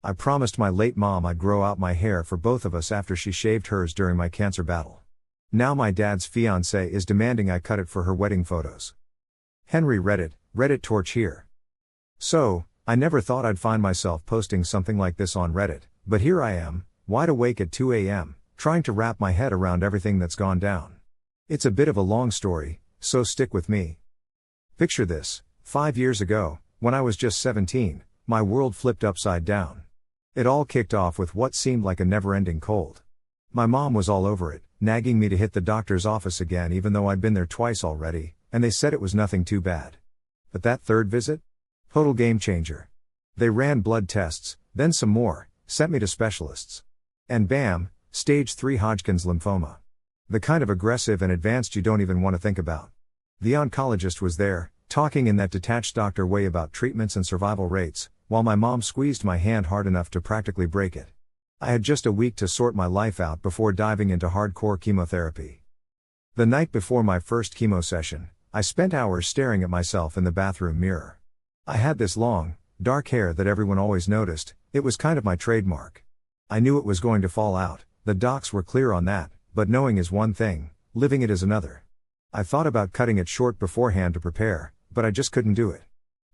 I promised my late mom I'd grow out my hair for both of us after she shaved hers during my cancer battle. Now my dad's fiancée is demanding I cut it for her wedding photos. Henry Reddit torch here. So, I never thought I'd find myself posting something like this on Reddit, but here I am, wide awake at 2 a.m., trying to wrap my head around everything that's gone down. It's a bit of a long story, so stick with me. Picture this, 5 years ago, when I was just 17, my world flipped upside down. It all kicked off with what seemed like a never-ending cold. My mom was all over it, nagging me to hit the doctor's office again even though I'd been there twice already, and they said it was nothing too bad. But that third visit? Total game changer. They ran blood tests, then some more, sent me to specialists. And bam, stage 3 Hodgkin's lymphoma. The kind of aggressive and advanced you don't even want to think about. The oncologist was there, talking in that detached doctor way about treatments and survival rates, while my mom squeezed my hand hard enough to practically break it. I had just a week to sort my life out before diving into hardcore chemotherapy. The night before my first chemo session, I spent hours staring at myself in the bathroom mirror. I had this long, dark hair that everyone always noticed, it was kind of my trademark. I knew it was going to fall out, the docs were clear on that, but knowing is one thing, living it is another. I thought about cutting it short beforehand to prepare, but I just couldn't do it.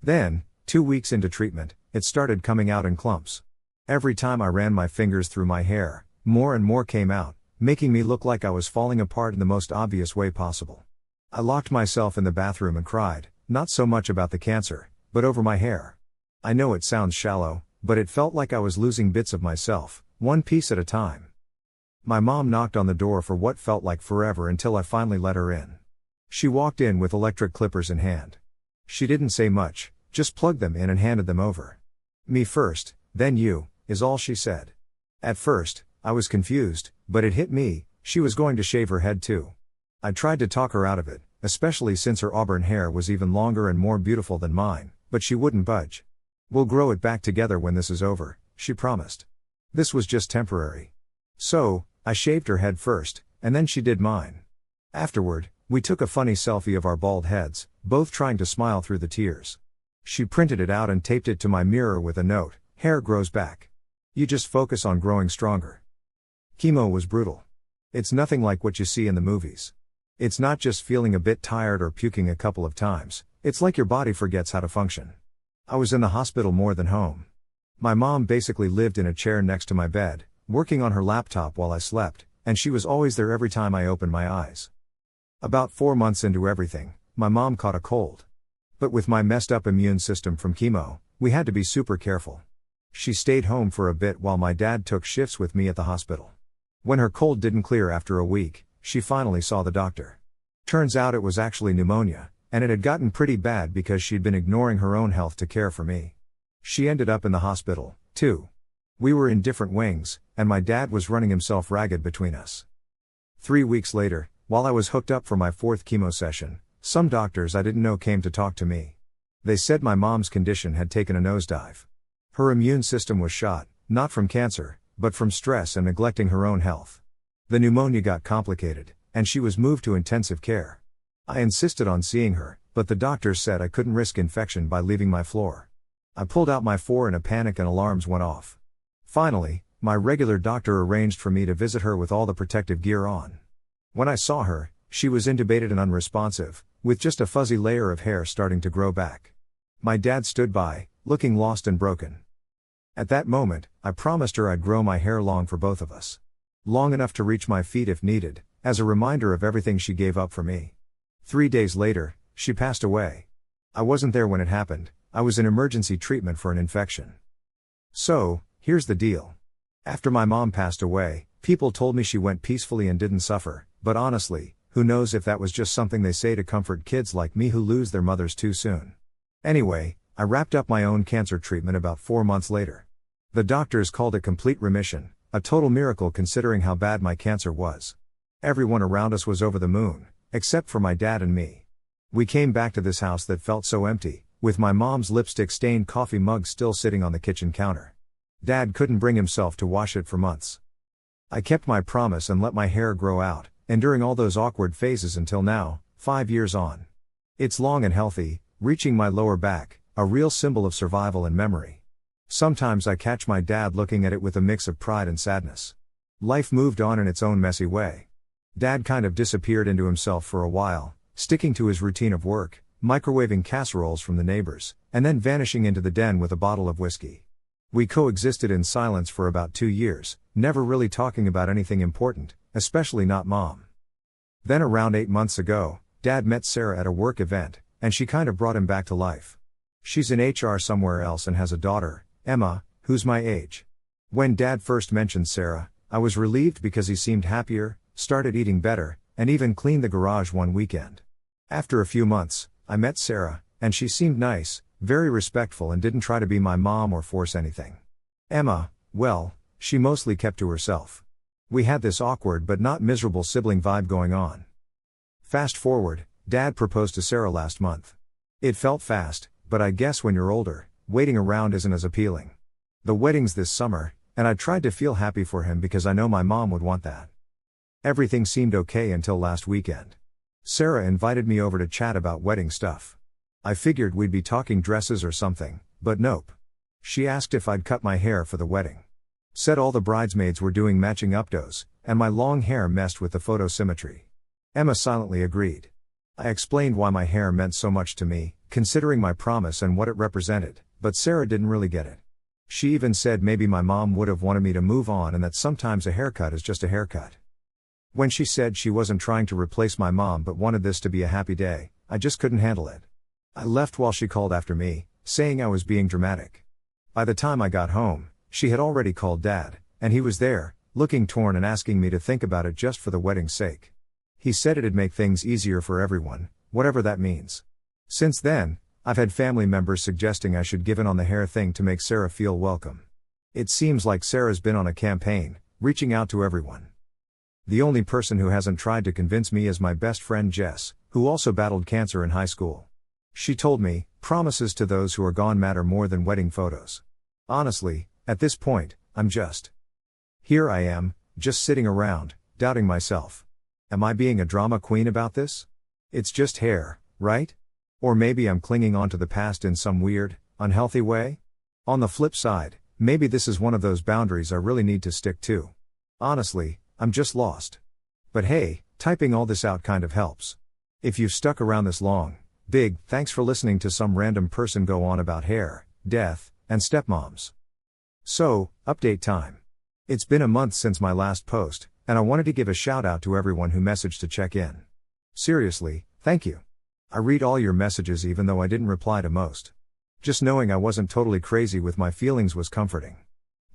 Then, 2 weeks into treatment, it started coming out in clumps. Every time I ran my fingers through my hair, more and more came out, making me look like I was falling apart in the most obvious way possible. I locked myself in the bathroom and cried, not so much about the cancer, but over my hair. I know it sounds shallow, but it felt like I was losing bits of myself, one piece at a time. My mom knocked on the door for what felt like forever until I finally let her in. She walked in with electric clippers in hand. She didn't say much, just plugged them in and handed them over. "Me first, then you," is all she said. At first, I was confused, but it hit me, she was going to shave her head too. I tried to talk her out of it, especially since her auburn hair was even longer and more beautiful than mine, but she wouldn't budge. "We'll grow it back together when this is over," she promised. This was just temporary. So, I shaved her head first, and then she did mine. Afterward, we took a funny selfie of our bald heads, both trying to smile through the tears. She printed it out and taped it to my mirror with a note, "Hair grows back. You just focus on growing stronger." Chemo was brutal. It's nothing like what you see in the movies. It's not just feeling a bit tired or puking a couple of times, it's like your body forgets how to function. I was in the hospital more than home. My mom basically lived in a chair next to my bed, working on her laptop while I slept, and she was always there every time I opened my eyes. About 4 months into everything, my mom caught a cold. But with my messed up immune system from chemo, we had to be super careful. She stayed home for a bit while my dad took shifts with me at the hospital. When her cold didn't clear after a week, she finally saw the doctor. Turns out it was actually pneumonia, and it had gotten pretty bad because she'd been ignoring her own health to care for me. She ended up in the hospital, too. We were in different wings, and my dad was running himself ragged between us. 3 weeks later, while I was hooked up for my 4th chemo session, some doctors I didn't know came to talk to me. They said my mom's condition had taken a nosedive. Her immune system was shot, not from cancer, but from stress and neglecting her own health. The pneumonia got complicated, and she was moved to intensive care. I insisted on seeing her, but the doctors said I couldn't risk infection by leaving my floor. I pulled out my phone in a panic and alarms went off. Finally, my regular doctor arranged for me to visit her with all the protective gear on. When I saw her, she was intubated and unresponsive, with just a fuzzy layer of hair starting to grow back. My dad stood by, looking lost and broken. At that moment, I promised her I'd grow my hair long for both of us. Long enough to reach my feet if needed, as a reminder of everything she gave up for me. 3 days later, she passed away. I wasn't there when it happened, I was in emergency treatment for an infection. So, here's the deal. After my mom passed away, people told me she went peacefully and didn't suffer, but honestly, who knows if that was just something they say to comfort kids like me who lose their mothers too soon. Anyway, I wrapped up my own cancer treatment about 4 months later. The doctors called it complete remission, a total miracle considering how bad my cancer was. Everyone around us was over the moon, except for my dad and me. We came back to this house that felt so empty, with my mom's lipstick-stained coffee mug still sitting on the kitchen counter. Dad couldn't bring himself to wash it for months. I kept my promise and let my hair grow out, enduring all those awkward phases until now, 5 years on. It's long and healthy, reaching my lower back, a real symbol of survival and memory. Sometimes I catch my dad looking at it with a mix of pride and sadness. Life moved on in its own messy way. Dad kind of disappeared into himself for a while, sticking to his routine of work, microwaving casseroles from the neighbors, and then vanishing into the den with a bottle of whiskey. We coexisted in silence for about 2 years, never really talking about anything important, especially not Mom. Then around 8 months ago, Dad met Sarah at a work event, and she kind of brought him back to life. She's in HR somewhere else and has a daughter, Emma, who's my age. When Dad first mentioned Sarah, I was relieved because he seemed happier, started eating better, and even cleaned the garage one weekend. After a few months, I met Sarah, and she seemed nice, very respectful, and didn't try to be my mom or force anything. Emma, well, she mostly kept to herself. We had this awkward but not miserable sibling vibe going on. Fast forward, Dad proposed to Sarah last month. It felt fast, but I guess when you're older, waiting around isn't as appealing. The wedding's this summer, and I tried to feel happy for him because I know my mom would want that. Everything seemed okay until last weekend. Sarah invited me over to chat about wedding stuff. I figured we'd be talking dresses or something, but nope. She asked if I'd cut my hair for the wedding. Said all the bridesmaids were doing matching updos, and my long hair messed with the photo symmetry. Emma silently agreed. I explained why my hair meant so much to me, considering my promise and what it represented, but Sarah didn't really get it. She even said maybe my mom would have wanted me to move on and that sometimes a haircut is just a haircut. When she said she wasn't trying to replace my mom but wanted this to be a happy day, I just couldn't handle it. I left while she called after me, saying I was being dramatic. By the time I got home, she had already called Dad, and he was there, looking torn and asking me to think about it just for the wedding's sake. He said it'd make things easier for everyone, whatever that means. Since then, I've had family members suggesting I should give in on the hair thing to make Sarah feel welcome. It seems like Sarah's been on a campaign, reaching out to everyone. The only person who hasn't tried to convince me is my best friend Jess, who also battled cancer in high school. She told me, promises to those who are gone matter more than wedding photos. Honestly, at this point, here I am, just sitting around, doubting myself. Am I being a drama queen about this? It's just hair, right? Or maybe I'm clinging on to the past in some weird, unhealthy way? On the flip side, maybe this is one of those boundaries I really need to stick to. Honestly, I'm just lost. But hey, typing all this out kind of helps. If you've stuck around this long, big thanks for listening to some random person go on about hair, death, and stepmoms. So, update time. It's been a month since my last post, and I wanted to give a shout out to everyone who messaged to check in. Seriously, thank you. I read all your messages even though I didn't reply to most. Just knowing I wasn't totally crazy with my feelings was comforting.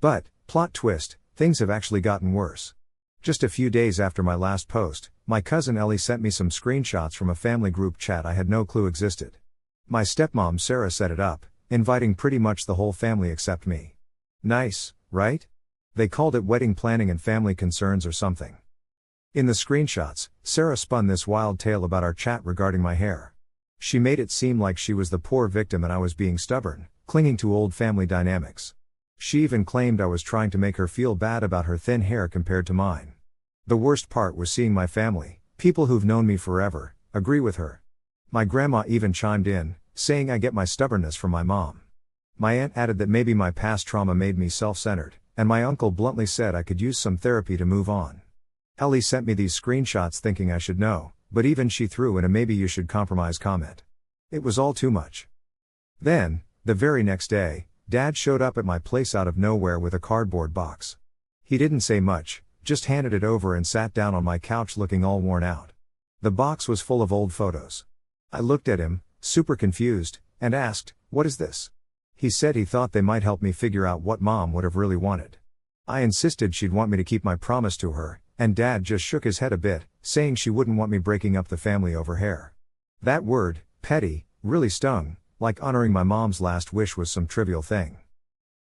But, plot twist, things have actually gotten worse. Just a few days after my last post, my cousin Ellie sent me some screenshots from a family group chat I had no clue existed. My stepmom Sarah set it up, inviting pretty much the whole family except me. Nice, right? They called it wedding planning and family concerns or something. In the screenshots, Sarah spun this wild tale about our chat regarding my hair. She made it seem like she was the poor victim and I was being stubborn, clinging to old family dynamics. She even claimed I was trying to make her feel bad about her thin hair compared to mine. The worst part was seeing my family, people who've known me forever, agree with her. My grandma even chimed in, saying I get my stubbornness from my mom. My aunt added that maybe my past trauma made me self-centered, and my uncle bluntly said I could use some therapy to move on. Ellie sent me these screenshots thinking I should know, but even she threw in a maybe you should compromise comment. It was all too much. Then, the very next day, Dad showed up at my place out of nowhere with a cardboard box. He didn't say much, just handed it over and sat down on my couch looking all worn out. The box was full of old photos. I looked at him, super confused, and asked, "What is this?" He said he thought they might help me figure out what Mom would have really wanted. I insisted she'd want me to keep my promise to her, and Dad just shook his head a bit, saying she wouldn't want me breaking up the family over hair. That word, petty, really stung, like honoring my mom's last wish was some trivial thing.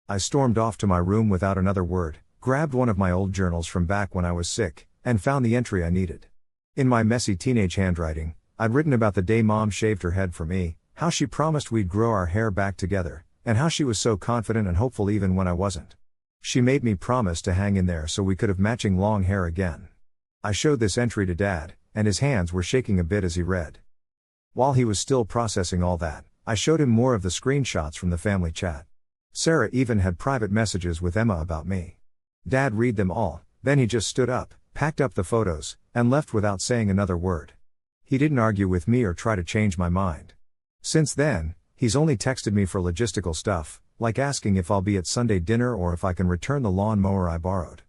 I stormed off to my room without another word, grabbed one of my old journals from back when I was sick, and found the entry I needed. In my messy teenage handwriting, I'd written about the day Mom shaved her head for me, how she promised we'd grow our hair back together, and how she was so confident and hopeful even when I wasn't. She made me promise to hang in there so we could have matching long hair again. I showed this entry to Dad, and his hands were shaking a bit as he read. While he was still processing all that, I showed him more of the screenshots from the family chat. Sarah even had private messages with Emma about me. Dad read them all, then he just stood up, packed up the photos, and left without saying another word. He didn't argue with me or try to change my mind. Since then, he's only texted me for logistical stuff, like asking if I'll be at Sunday dinner or if I can return the lawn mower I borrowed.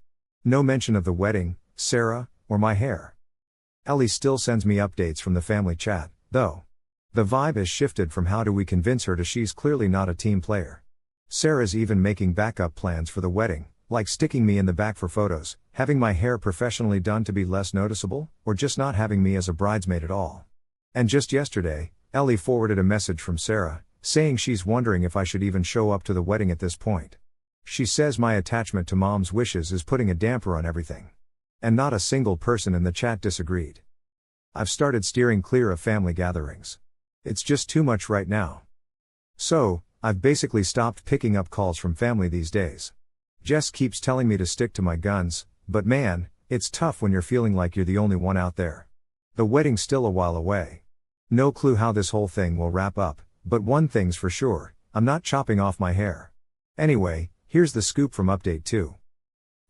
No mention of the wedding, Sarah, or my hair. Ellie still sends me updates from the family chat, though. The vibe has shifted from how do we convince her to she's clearly not a team player. Sarah's even making backup plans for the wedding, like sticking me in the back for photos, having my hair professionally done to be less noticeable, or just not having me as a bridesmaid at all. And just yesterday, Ellie forwarded a message from Sarah, saying she's wondering if I should even show up to the wedding at this point. She says my attachment to mom's wishes is putting a damper on everything. And not a single person in the chat disagreed. I've started steering clear of family gatherings. It's just too much right now. So, I've basically stopped picking up calls from family these days. Jess keeps telling me to stick to my guns, but man, it's tough when you're feeling like you're the only one out there. The wedding's still a while away. No clue how this whole thing will wrap up, but one thing's for sure, I'm not chopping off my hair. Anyway, here's the scoop from update 2.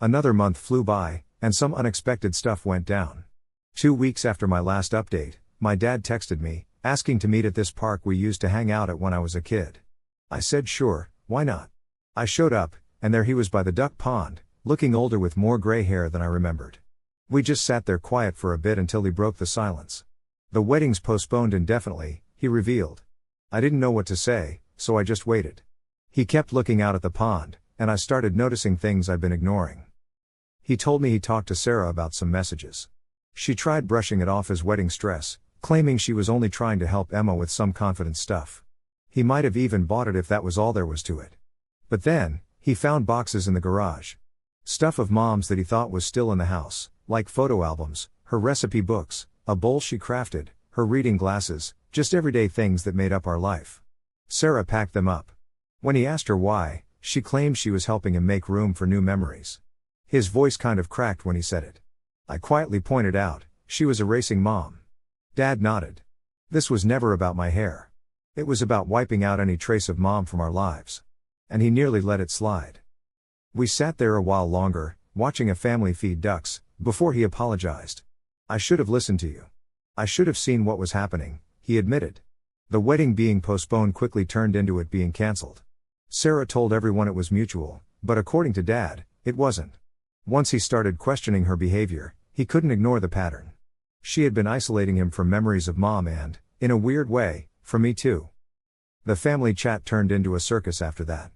Another month flew by, and some unexpected stuff went down. 2 weeks after my last update, my dad texted me, asking to meet at this park we used to hang out at when I was a kid. I said sure, why not? I showed up, and there he was by the duck pond, looking older with more gray hair than I remembered. We just sat there quiet for a bit until he broke the silence. The wedding's postponed indefinitely, he revealed. I didn't know what to say, so I just waited. He kept looking out at the pond, and I started noticing things I'd been ignoring. He told me he talked to Sarah about some messages. She tried brushing it off as wedding stress, claiming she was only trying to help Emma with some confidence stuff. He might have even bought it if that was all there was to it. But then, he found boxes in the garage. Stuff of mom's that he thought was still in the house, like photo albums, her recipe books, a bowl she crafted, her reading glasses, just everyday things that made up our life. Sarah packed them up. When he asked her why, she claimed she was helping him make room for new memories. His voice kind of cracked when he said it. I quietly pointed out, she was erasing mom. Dad nodded. This was never about my hair. It was about wiping out any trace of mom from our lives. And he nearly let it slide. We sat there a while longer, watching a family feed ducks, before he apologized. I should have listened to you. I should have seen what was happening, he admitted. The wedding being postponed quickly turned into it being cancelled. Sarah told everyone it was mutual, but according to Dad, it wasn't. Once he started questioning her behavior, he couldn't ignore the pattern. She had been isolating him from memories of mom and, in a weird way, from me too. The family chat turned into a circus after that.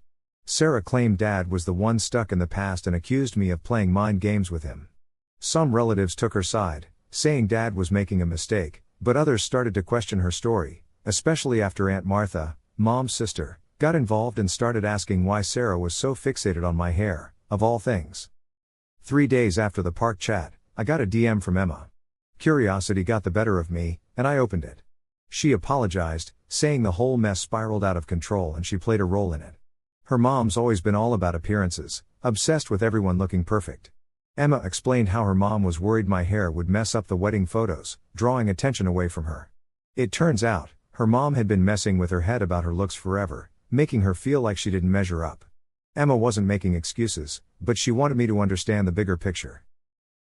Sarah claimed Dad was the one stuck in the past and accused me of playing mind games with him. Some relatives took her side, saying Dad was making a mistake, but others started to question her story, especially after Aunt Martha, mom's sister, got involved and started asking why Sarah was so fixated on my hair, of all things. 3 days after the park chat, I got a DM from Emma. Curiosity got the better of me, and I opened it. She apologized, saying the whole mess spiraled out of control and she played a role in it. Her mom's always been all about appearances, obsessed with everyone looking perfect. Emma explained how her mom was worried my hair would mess up the wedding photos, drawing attention away from her. It turns out, her mom had been messing with her head about her looks forever, making her feel like she didn't measure up. Emma wasn't making excuses, but she wanted me to understand the bigger picture.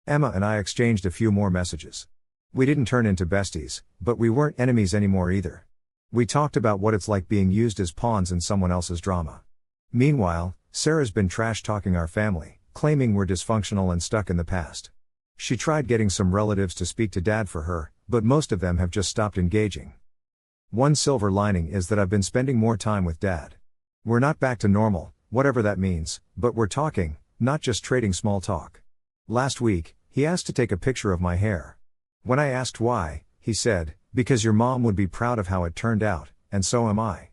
Emma and I exchanged a few more messages. We didn't turn into besties, but we weren't enemies anymore either. We talked about what it's like being used as pawns in someone else's drama. Meanwhile, Sarah's been trash-talking our family, claiming we're dysfunctional and stuck in the past. She tried getting some relatives to speak to Dad for her, but most of them have just stopped engaging. One silver lining is that I've been spending more time with Dad. We're not back to normal, whatever that means, but we're talking, not just trading small talk. Last week, he asked to take a picture of my hair. When I asked why, he said, because your mom would be proud of how it turned out, and so am I.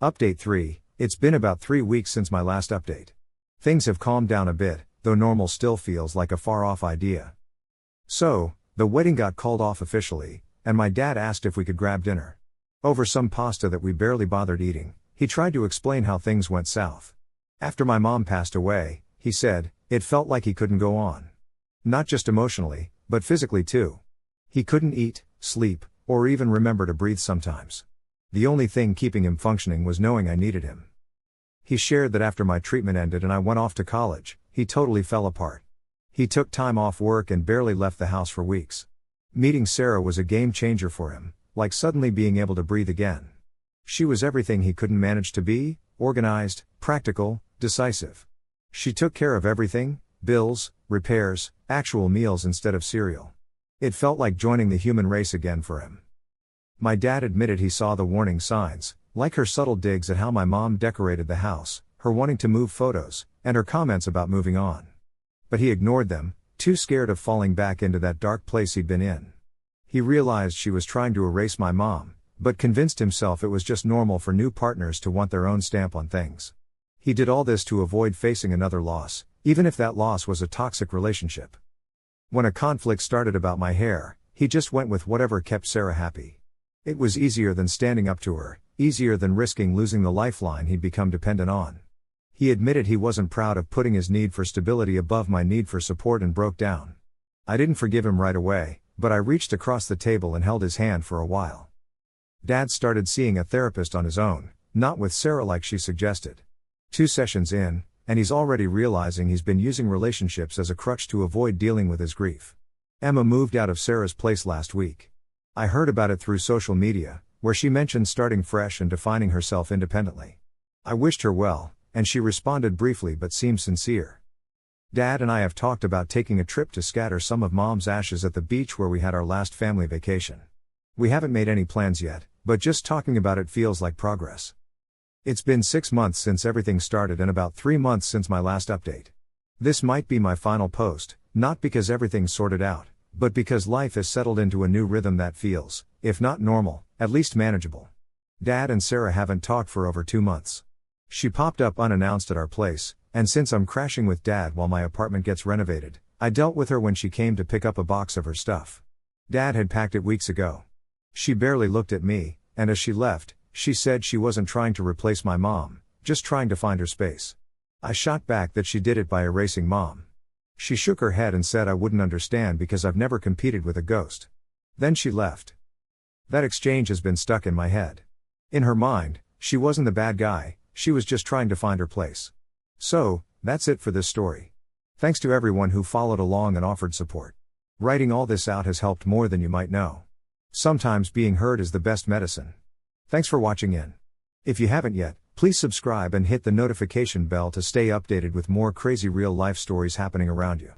Update 3, it's been about 3 weeks since my last update. Things have calmed down a bit, though normal still feels like a far-off idea. So, the wedding got called off officially, and my dad asked if we could grab dinner. Over some pasta that we barely bothered eating, he tried to explain how things went south. After my mom passed away, he said, it felt like he couldn't go on. Not just emotionally, but physically too. He couldn't eat, sleep, or even remember to breathe sometimes. The only thing keeping him functioning was knowing I needed him. He shared that after my treatment ended and I went off to college, he totally fell apart. He took time off work and barely left the house for weeks. Meeting Sarah was a game changer for him, like suddenly being able to breathe again. She was everything he couldn't manage to be: organized, practical, decisive. She took care of everything: bills, repairs, actual meals instead of cereal. It felt like joining the human race again for him. My dad admitted he saw the warning signs, like her subtle digs at how my mom decorated the house, her wanting to move photos, and her comments about moving on. But he ignored them, too scared of falling back into that dark place he'd been in. He realized she was trying to erase my mom, but convinced himself it was just normal for new partners to want their own stamp on things. He did all this to avoid facing another loss, even if that loss was a toxic relationship. When a conflict started about my hair, he just went with whatever kept Sarah happy. It was easier than standing up to her, easier than risking losing the lifeline he'd become dependent on. He admitted he wasn't proud of putting his need for stability above my need for support and broke down. I didn't forgive him right away, but I reached across the table and held his hand for a while. Dad started seeing a therapist on his own, not with Sarah like she suggested. 2 sessions in, and he's already realizing he's been using relationships as a crutch to avoid dealing with his grief. Emma moved out of Sarah's place last week. I heard about it through social media, where she mentioned starting fresh and defining herself independently. I wished her well, and she responded briefly but seemed sincere. Dad and I have talked about taking a trip to scatter some of Mom's ashes at the beach where we had our last family vacation. We haven't made any plans yet, but just talking about it feels like progress. It's been 6 months since everything started and about 3 months since my last update. This might be my final post, not because everything's sorted out, but because life has settled into a new rhythm that feels, if not normal, at least manageable. Dad and Sarah haven't talked for over 2 months. She popped up unannounced at our place, and since I'm crashing with Dad while my apartment gets renovated, I dealt with her when she came to pick up a box of her stuff. Dad had packed it weeks ago. She barely looked at me, and as she left, she said she wasn't trying to replace my mom, just trying to find her space. I shot back that she did it by erasing Mom. She shook her head and said I wouldn't understand because I've never competed with a ghost. Then she left. That exchange has been stuck in my head. In her mind, she wasn't the bad guy, she was just trying to find her place. So, that's it for this story. Thanks to everyone who followed along and offered support. Writing all this out has helped more than you might know. Sometimes being heard is the best medicine. Thanks for watching in. If you haven't yet, please subscribe and hit the notification bell to stay updated with more crazy real life stories happening around you.